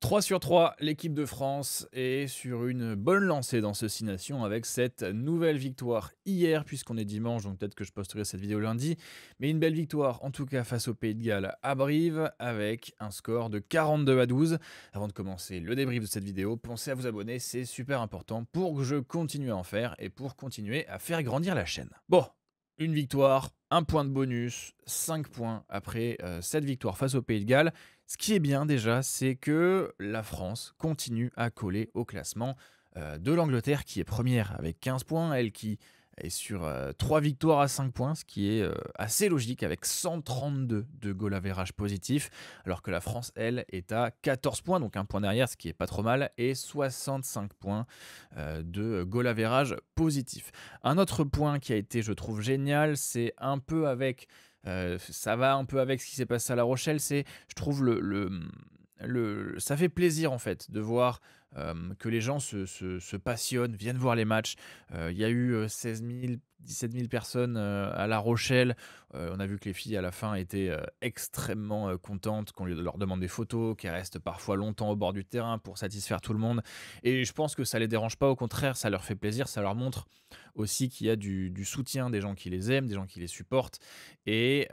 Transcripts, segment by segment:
3 sur 3, l'équipe de France est sur une bonne lancée dans ce 6 Nations avec cette nouvelle victoire hier, puisqu'on est dimanche, donc peut-être que je posterai cette vidéo lundi. Mais une belle victoire, en tout cas face au Pays de Galles à Brive, avec un score de 42-12. Avant de commencer le débrief de cette vidéo, pensez à vous abonner, c'est super important pour que je continue à en faire et pour continuer à faire grandir la chaîne. Bon, une victoire, un point de bonus, 5 points après cette victoire face au Pays de Galles. Ce qui est bien déjà, c'est que la France continue à coller au classement de l'Angleterre qui est première avec 15 points, elle qui est sur 3 victoires à 5 points, ce qui est assez logique avec 132 de goal average positif, alors que la France, elle, est à 14 points, donc un point derrière, ce qui est pas trop mal, et 65 points de goal average positif. Un autre point qui a été, je trouve, génial, c'est un peu avec ça va un peu avec ce qui s'est passé à La Rochelle, c'est, je trouve, ça fait plaisir en fait de voir que les gens se passionnent, viennent voir les matchs. Il y a eu 16 000, 17 000 personnes à La Rochelle. On a vu que les filles à la fin étaient extrêmement contentes, qu'on leur demande des photos, qu'elles restent parfois longtemps au bord du terrain pour satisfaire tout le monde. Et je pense que ça les dérange pas, au contraire, ça leur fait plaisir, ça leur montre aussi qu'il y a du soutien des gens qui les aiment, des gens qui les supportent. Et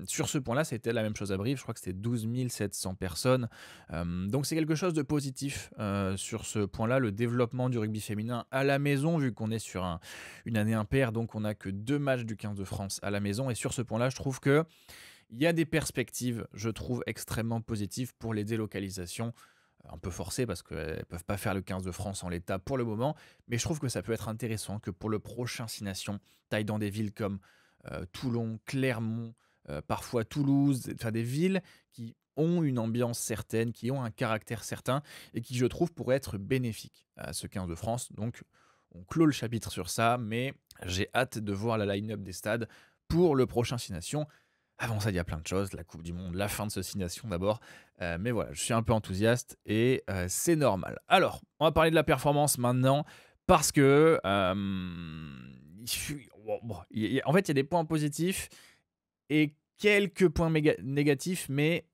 sur ce point-là, c'était la même chose à Brive. Je crois que c'était 12 700 personnes. Donc c'est quelque chose de positif sur ce point-là, le développement du rugby féminin à la maison, vu qu'on est sur une année impaire, donc on n'a que 2 matchs du 15 de France à la maison. Et sur ce point-là, je trouve qu'il y a des perspectives, je trouve, extrêmement positives pour les délocalisations. Un peu forcées parce qu'elles ne peuvent pas faire le 15 de France en l'état pour le moment, mais je trouve que ça peut être intéressant que pour le prochain 6 Nations, tu ailles dans des villes comme Toulon, Clermont, parfois Toulouse, enfin des villes qui ont une ambiance certaine, qui ont un caractère certain et qui, je trouve, pourraient être bénéfiques à ce 15 de France. Donc, on clôt le chapitre sur ça, mais j'ai hâte de voir la line-up des stades pour le prochain 6 Nations. Avant ça, il y a plein de choses, la Coupe du Monde, la fin de ce 6 Nations d'abord. Mais voilà, je suis un peu enthousiaste et c'est normal. Alors, on va parler de la performance maintenant parce que en fait, il y a des points positifs et quelques points négatifs, mais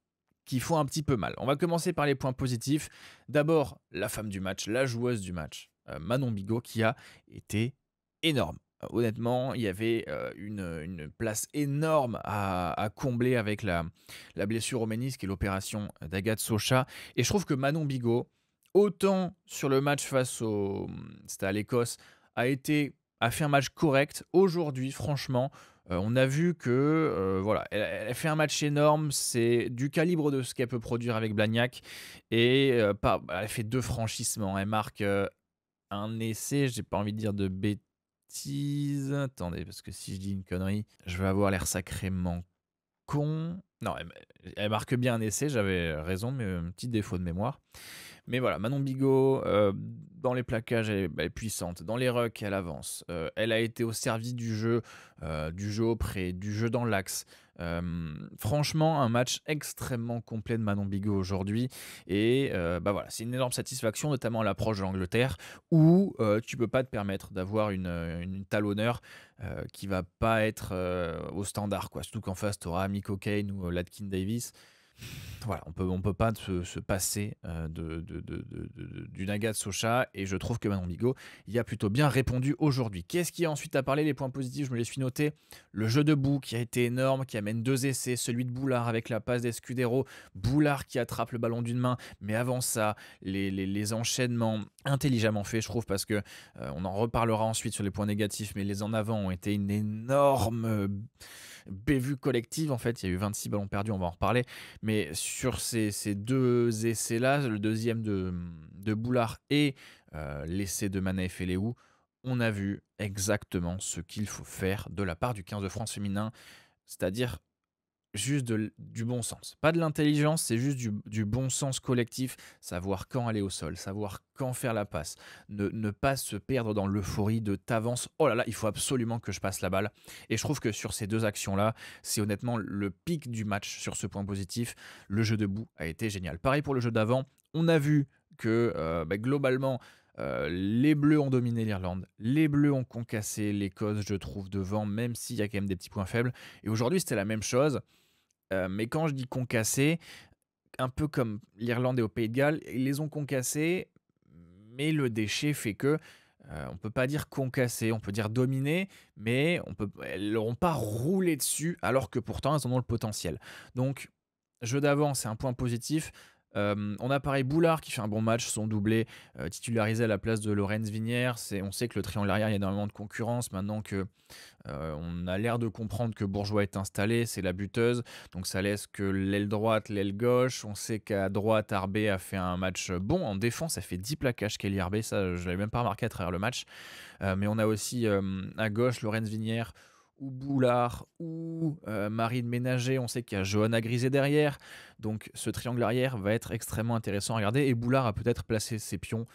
qui font un petit peu mal. On va commencer par les points positifs. D'abord, la femme du match, la joueuse du match, Manon Bigot, qui a été énorme. Honnêtement, il y avait une place énorme à combler avec la blessure au ménisque et l'opération d'Agathe Socha. Et je trouve que Manon Bigot, autant sur le match c'était à l'Écosse, a fait un match correct. Aujourd'hui, franchement, on a vu que voilà, elle fait un match énorme. C'est du calibre de ce qu'elle peut produire avec Blagnac. Et elle fait 2 franchissements. Elle marque un essai. J'ai pas envie de dire de bêtises. Attendez, parce que si je dis une connerie, je vais avoir l'air sacrément con. Non, elle marque bien un essai. J'avais raison, mais un petit défaut de mémoire. Mais voilà, Manon Bigot, dans les plaquages, elle est puissante. Dans les rucks, elle avance. Elle a été au service du jeu auprès, du jeu dans l'axe. Franchement, un match extrêmement complet de Manon Bigot aujourd'hui. Et voilà, c'est une énorme satisfaction, notamment à l'approche de l'Angleterre, où tu peux pas te permettre d'avoir une talonneur qui va pas être au standard, quoi. Surtout qu'en face, tu auras Miko Kane ou Latkin Davis. Voilà, on peut pas se passer du Naga de Socha, et je trouve que Manon Bigot y a plutôt bien répondu aujourd'hui. Qu'est-ce qui a ensuite à parler? Les points positifs, je me les suis notés. Le jeu debout qui a été énorme, qui amène 2 essais, celui de Boulard avec la passe d'Escudero, Boulard qui attrape le ballon d'une main, mais avant ça, les enchaînements intelligemment faits, je trouve, parce que on en reparlera ensuite sur les points négatifs, mais les en avant ont été une énorme bévue collective. En fait, il y a eu 26 ballons perdus, on va en reparler. Mais sur ces 2 essais-là, le deuxième de Boulard et l'essai de Mané Feleou, on a vu exactement ce qu'il faut faire de la part du 15 de France féminin, c'est-à-dire juste du bon sens. Pas de l'intelligence, c'est juste du bon sens collectif, savoir quand aller au sol, savoir quand faire la passe, ne pas se perdre dans l'euphorie de t'avance, oh là là, il faut absolument que je passe la balle. Et je trouve que sur ces 2 actions-là, c'est honnêtement le pic du match sur ce point positif. Le jeu debout a été génial. Pareil pour le jeu d'avant, on a vu que globalement, les Bleus ont dominé l'Irlande, les Bleus ont concassé l'Écosse, je trouve, devant, même s'il y a quand même des petits points faibles. Et aujourd'hui, c'était la même chose. Mais quand je dis concasser, un peu comme l'Irlande et au Pays de Galles, ils les ont concassés, mais le déchet fait que on ne peut pas dire concasser, on peut dire dominer, mais elles n'auront pas roulé dessus, alors que pourtant elles en ont le potentiel. Donc, jeu d'avant, c'est un point positif. On a pareil Boulard qui fait un bon match, son doublé titularisé à la place de Lorenz Vinière. On sait que le triangle arrière, il y a énormément de concurrence maintenant que on a l'air de comprendre que Bourgeois est installé, c'est la buteuse, donc ça laisse que l'aile droite, l'aile gauche. On sait qu'à droite, Arbé a fait un match bon. En défense, ça fait 10 plaquages Kelly Arbé, ça je l'avais même pas remarqué à travers le match. Mais on a aussi à gauche Lorenz Vinière ou Boulard ou Marine Ménager. On sait qu'il y a Johanna Grisé derrière, donc ce triangle arrière va être extrêmement intéressant à regarder, et Boulard a peut-être placé ses pions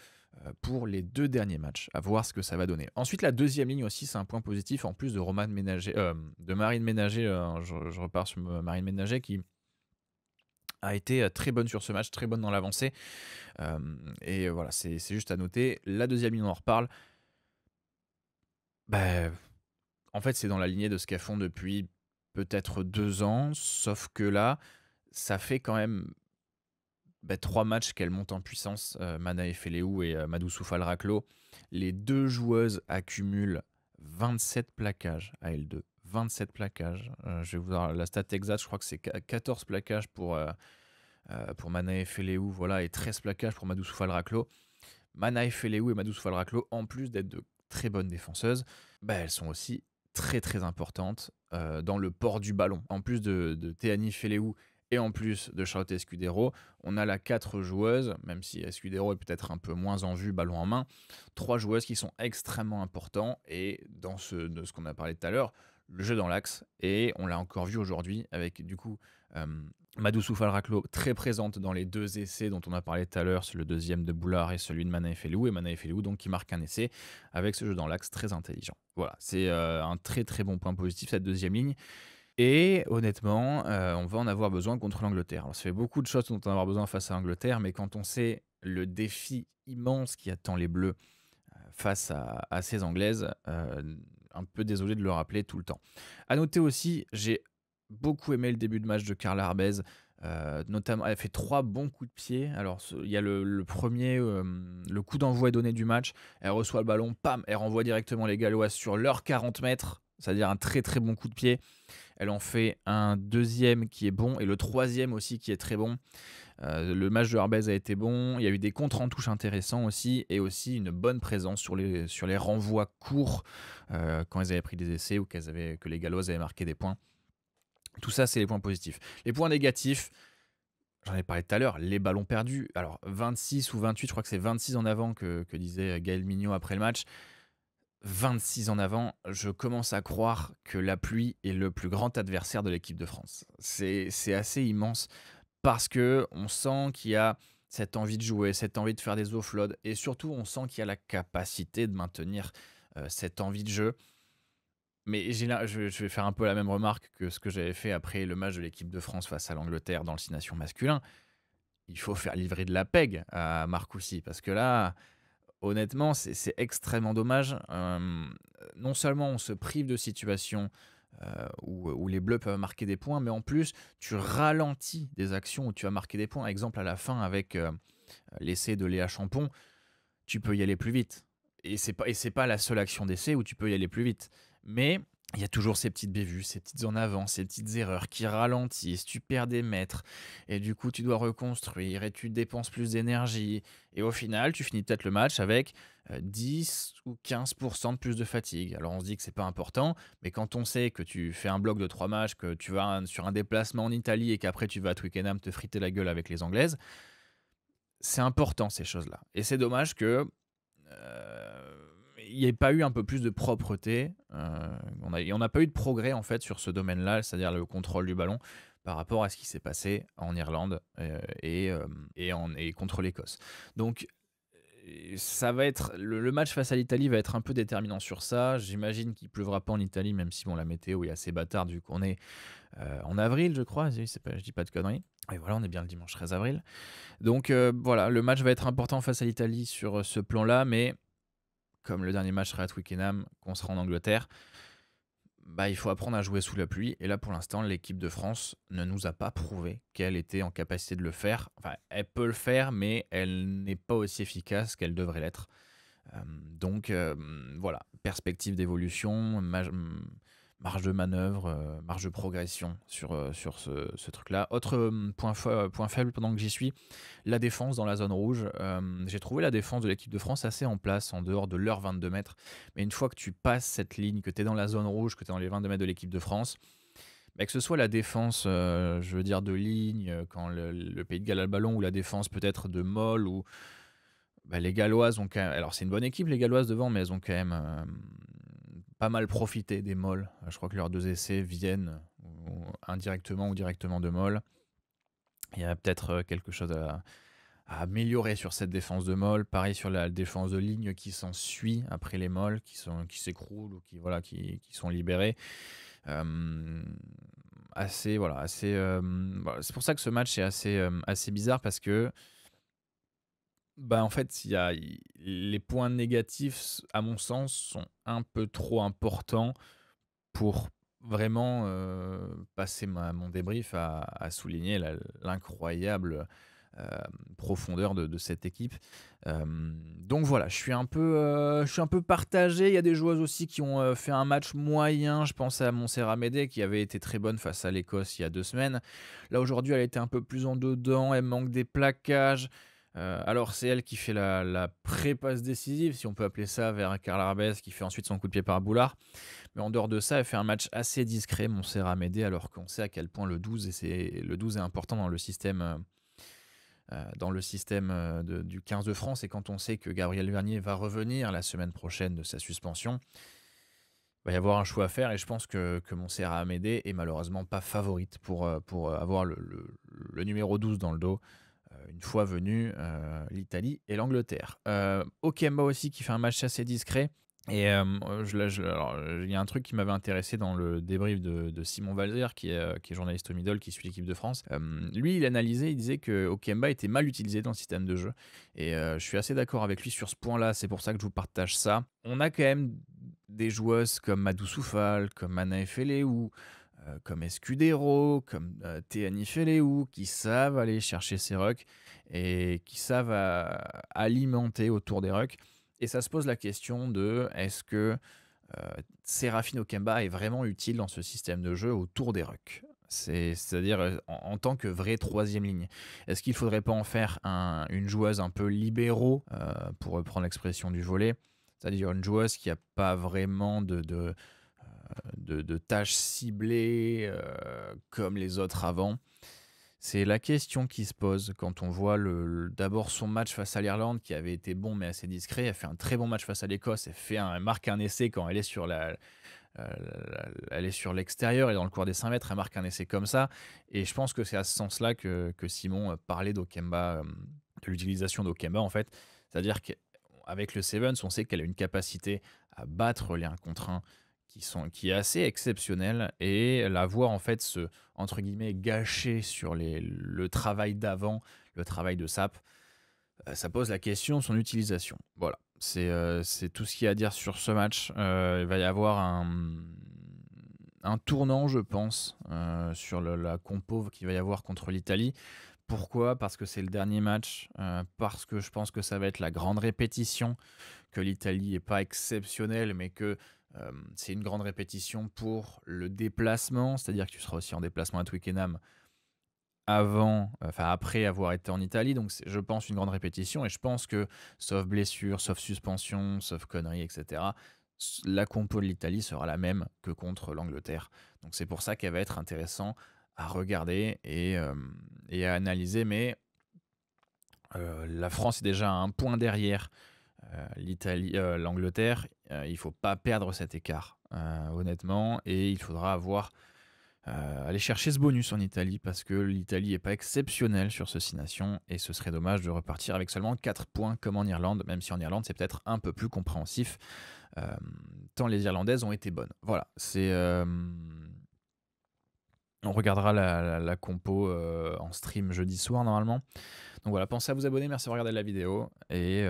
pour les 2 derniers matchs, à voir ce que ça va donner. Ensuite, la deuxième ligne aussi, c'est un point positif, en plus de de Marine Ménager. Je repars sur Marine Ménager qui a été très bonne sur ce match, très bonne dans l'avancée. Et voilà, c'est juste à noter. La deuxième ligne, on en reparle. Bah, en fait, c'est dans la lignée de ce qu'elles font depuis peut-être 2 ans, sauf que là, ça fait quand même 3 matchs qu'elles montent en puissance, Manae Feleou et Madou Soufal Raclo. Les 2 joueuses accumulent 27 plaquages à L2. 27 plaquages. Je vais vous dire la stat exacte, je crois que c'est 14 plaquages pour Manae Feleou, voilà, et 13 plaquages pour Madou Soufal Raclo. Manae Feleou et Madou Soufal Raclo, en plus d'être de très bonnes défenseuses, elles sont aussi très très importantes dans le port du ballon. En plus de Théani Feleou et en plus de Charlotte Escudero, on a la 4 joueuses, même si Escudero est peut-être un peu moins en vue, ballon en main, 3 joueuses qui sont extrêmement importantes, et dans de ce qu'on a parlé tout à l'heure, le jeu dans l'axe, et on l'a encore vu aujourd'hui avec du coup Madou Soufal Raclo très présente dans les 2 essais dont on a parlé tout à l'heure, le deuxième de Boulard et celui de Manae Feleou, et Manae Feleou donc qui marque un essai avec ce jeu dans l'axe très intelligent. Voilà, c'est un très très bon point positif cette deuxième ligne. Et honnêtement, on va en avoir besoin contre l'Angleterre. Alors, ça fait beaucoup de choses dont on va avoir besoin face à l'Angleterre, mais quand on sait le défi immense qui attend les Bleus face à ces Anglaises, un peu désolé de le rappeler tout le temps. À noter aussi, j'ai beaucoup aimé le début de match de Carla Arbez. Notamment, elle fait 3 bons coups de pied. Alors, il y a le premier, le coup d'envoi donné du match. Elle reçoit le ballon, pam, elle renvoie directement les Galloises sur leurs 40 mètres, c'est-à-dire un très très bon coup de pied. Elle en fait un deuxième qui est bon et le troisième aussi qui est très bon. Le match de Arbez a été bon. Il y a eu des contres en touche intéressants aussi, et aussi une bonne présence sur les renvois courts quand elles avaient pris des essais ou que les Galloises avaient marqué des points. Tout ça, c'est les points positifs. Les points négatifs, j'en ai parlé tout à l'heure, les ballons perdus. Alors 26 ou 28, je crois que c'est 26 en avant que disait Gaël Mignot après le match. 26 en avant, je commence à croire que la pluie est le plus grand adversaire de l'équipe de France. C'est assez immense parce que on sent qu'il y a cette envie de jouer, cette envie de faire des offloads, et surtout on sent qu'il y a la capacité de maintenir cette envie de jeu. Mais je vais faire un peu la même remarque que ce que j'avais fait après le match de l'équipe de France face à l'Angleterre dans le 6 Nations masculin. Il faut faire livrer de la PEG à Marcoussis, parce que là, honnêtement, c'est extrêmement dommage. Non seulement on se prive de situations où les Bleus peuvent marquer des points, mais en plus, tu ralentis des actions où tu vas marquer des points. Exemple, à la fin, avec l'essai de Léa Champon, tu peux y aller plus vite. Et c'est pas la seule action d'essai où tu peux y aller plus vite. Mais il y a toujours ces petites bévues, ces petites en avant, ces petites erreurs qui ralentissent, tu perds des mètres, et du coup tu dois reconstruire, et tu dépenses plus d'énergie, et au final tu finis peut-être le match avec 10 ou 15% de plus de fatigue. Alors on se dit que c'est pas important, mais quand on sait que tu fais un bloc de 3 matchs, que tu vas sur un déplacement en Italie, et qu'après tu vas à Twickenham te friter la gueule avec les Anglaises, c'est important ces choses-là. Et c'est dommage que il n'y ait pas eu un peu plus de propreté. On n'a pas eu de progrès en fait sur ce domaine-là, c'est-à-dire le contrôle du ballon, par rapport à ce qui s'est passé en Irlande et contre l'Écosse. Donc ça va être le match face à l'Italie va être un peu déterminant sur ça. J'imagine qu'il pleuvra pas en Italie, même si bon, la météo est assez bâtarde vu qu'on est en avril, je crois. Je dis pas de conneries. Et voilà, on est bien le dimanche 13 avril. Donc voilà, le match va être important face à l'Italie sur ce plan-là, mais comme le dernier match sera à Twickenham, qu'on sera en Angleterre, bah, il faut apprendre à jouer sous la pluie. Et là, pour l'instant, l'équipe de France ne nous a pas prouvé qu'elle était en capacité de le faire. Enfin, elle peut le faire, mais elle n'est pas aussi efficace qu'elle devrait l'être. Donc voilà, perspective d'évolution, marge de manœuvre, marge de progression sur ce truc-là. Autre point faible pendant que j'y suis, la défense dans la zone rouge. J'ai trouvé la défense de l'équipe de France assez en place en dehors de leurs 22 mètres. Mais une fois que tu passes cette ligne, que tu es dans la zone rouge, que tu es dans les 22 mètres de l'équipe de France, bah, que ce soit la défense, je veux dire, de ligne, quand le Pays de Galles a le ballon, ou la défense peut-être de Moll, ou bah, les Galloises ont quand même. Alors, c'est une bonne équipe, les Galloises devant, mais elles ont quand même pas mal profité des Molles. Je crois que leurs 2 essais viennent indirectement ou directement de Moll. Il y a peut-être quelque chose à améliorer sur cette défense de Moll. Pareil sur la défense de ligne qui s'ensuit après les Molles, qui s'écroulent ou qui sont libérés. Assez, voilà, assez. Voilà. C'est pour ça que ce match est assez bizarre, parce que bah, en fait, les points négatifs, à mon sens, sont un peu trop importants pour vraiment passer mon débrief à souligner l'incroyable euh, profondeur de cette équipe. Donc voilà, je suis un peu partagé. Il y a des joueuses aussi qui ont fait un match moyen. Je pense à Montserrat Médé, qui avait été très bonne face à l'Écosse il y a 2 semaines. Là, aujourd'hui, elle était un peu plus en dedans. Elle manque des plaquages. Alors, c'est elle qui fait la pré-passe décisive, si on peut appeler ça, vers Karl Arbès, qui fait ensuite son coup de pied par Boulard. Mais en dehors de ça, elle fait un match assez discret, Montserrat Médé, alors qu'on sait à quel point le 12 est important dans le système du 15 de France. Et quand on sait que Gabriel Vernier va revenir la semaine prochaine de sa suspension, il va y avoir un choix à faire. Et je pense que Montserrat Médé est malheureusement pas favorite pour avoir le numéro 12 dans le dos. Une fois venu l'Italie et l'Angleterre. Okemba aussi, qui fait un match assez discret. Et alors, il y a un truc qui m'avait intéressé dans le débrief de Simon Valzer, qui est journaliste au Middle, qui suit l'équipe de France. Lui, il analysait, il disait que Okemba était mal utilisé dans le système de jeu. Et je suis assez d'accord avec lui sur ce point-là. C'est pour ça que je vous partage ça. On a quand même des joueuses comme Madou Soufal, comme Mana Efeleou, comme Escudero, comme Théani Feleou, qui savent aller chercher ces rucks et qui savent alimenter autour des rucks. Et ça se pose la question de, est-ce que Sérafine Okemba est vraiment utile dans ce système de jeu autour des rucks? C'est-à-dire en tant que vraie troisième ligne. Est-ce qu'il ne faudrait pas en faire une joueuse un peu libéraux, pour reprendre l'expression du volley, c'est-à-dire une joueuse qui n'a pas vraiment de tâches ciblées comme les autres avant? C'est la question qui se pose quand on voit d'abord son match face à l'Irlande, qui avait été bon mais assez discret. Elle fait un très bon match face à l'Écosse. Elle marque un essai quand elle est sur l'extérieur et dans le cours des 5 mètres, elle marque un essai comme ça. Et je pense que c'est à ce sens-là que Simon parlait d'Okemba, de l'utilisation d'Okemba en fait. C'est-à-dire qu'avec le Sevens, on sait qu'elle a une capacité à battre les 1 contre 1 qui est assez exceptionnelle, et la voir en fait entre guillemets, gâcher sur le travail d'avant, le travail de Sap, ça pose la question de son utilisation. Voilà, c'est tout ce qu'il y a à dire sur ce match. Il va y avoir un tournant, je pense, sur la compo qu'il va y avoir contre l'Italie. Pourquoi? Parce que c'est le dernier match, parce que je pense que ça va être la grande répétition, que l'Italie n'est pas exceptionnelle, mais que c'est une grande répétition pour le déplacement, c'est-à-dire que tu seras aussi en déplacement à Twickenham après avoir été en Italie. Donc je pense une grande répétition, et je pense que, sauf blessure, sauf suspension, sauf conneries, etc., la compo de l'Italie sera la même que contre l'Angleterre. Donc c'est pour ça qu'elle va être intéressant à regarder et à analyser. Mais la France est déjà à 1 point derrière l'Angleterre. Il ne faut pas perdre cet écart, honnêtement, et il faudra aller chercher ce bonus en Italie, parce que l'Italie n'est pas exceptionnelle sur ce 6 nations, et ce serait dommage de repartir avec seulement 4 points comme en Irlande, même si en Irlande c'est peut-être un peu plus compréhensif, tant les Irlandaises ont été bonnes. Voilà, on regardera la compo en stream jeudi soir normalement. Donc voilà, pensez à vous abonner, merci de regarder la vidéo, et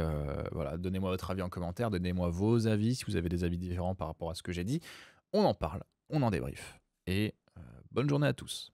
voilà, donnez-moi votre avis en commentaire, donnez-moi vos avis si vous avez des avis différents par rapport à ce que j'ai dit. On en parle. on en débrief. Et bonne journée à tous.